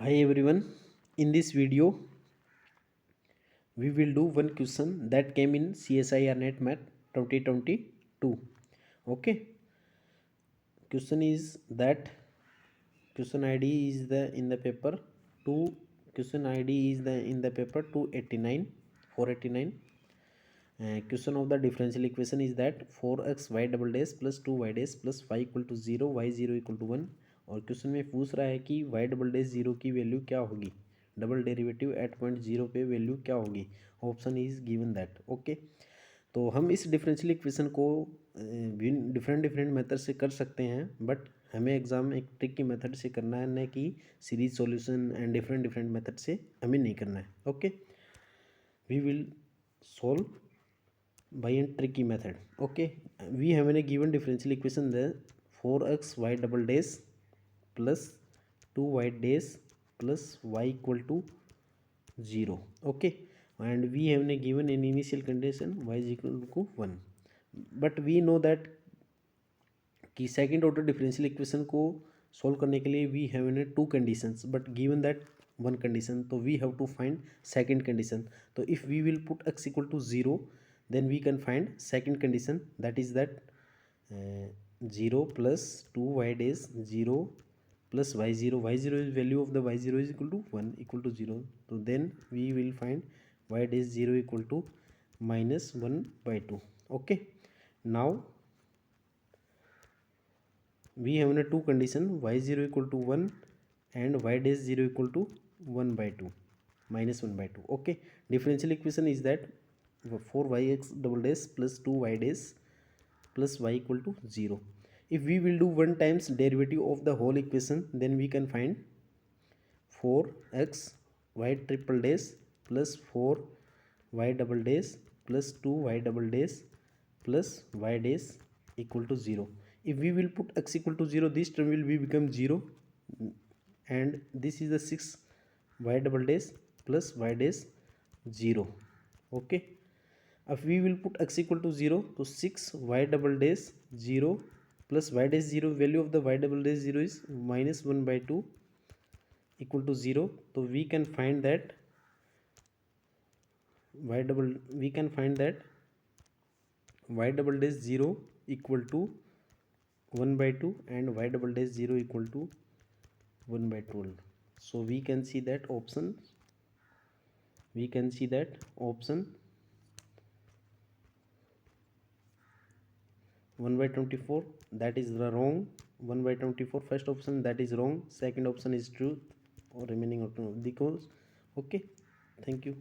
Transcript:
Hi everyone. In this video, we will do one question that came in CSIR Net Math 2022. Okay. Question is that question ID is the in the paper two. Question ID is the in the paper 289 489. Question of the differential equation is that 4x y double dash plus 2y dash plus y equal to 0 y 0 equal to 1 और question में पूछ रहा है कि y double dash zero की value क्या होगी, double derivative eight point zero पे वैल्यू क्या होगी. Option is given that. Okay. तो हम इस डिफरेंशियल इक्वेशन को डिफरेंट डिफरेंट मेथड से कर सकते हैं, बट हमें एग्जाम एक ट्रिक की मेथड से करना है, न कि series solution and different different method से हमें नहीं करना है. Okay. We will solve by a tricky method. Okay, we have a given differential equation there 4x y double dash plus 2y dash plus y equal to 0. Okay, and we have a given an initial condition y is equal to 1, but we know that कि second order differential equation को solve करने के लिए we have an two conditions, but given that one condition, तो we have to find second condition. तो if we will put x equal to zero, then we can find second condition, that is that 0 plus 2y dash 0 plus y0 is value of the y0 is equal to 1 equal to 0. So then we will find y dash 0 equal to minus 1 by 2. Okay, now we have a two condition y0 equal to 1 and y dash 0 equal to 1 by 2 minus 1 by 2. Okay, differential equation is that 4yx double dash plus 2y dash plus y equal to 0. If we will do one times derivative of the whole equation, then we can find 4x y triple dash plus 4y double dash plus 2y double dash plus y dash equal to 0. If we will put x equal to 0, this term will be become 0, and this is the 6 y double dash plus y dash 0. Okay, if we will put x equal to 0, so 6 y double dash 0 plus y dash 0, value of the y double dash 0 is minus 1 by 2 equal to 0. So we can find that y double dash 0 equal to 1 by 2 and y double dash 0 equal to 1 by 12. So we can see that option 1 by 24, that is the wrong. 1 by 24 first option, that is wrong. Second option is true, or remaining option because. Okay, thank you.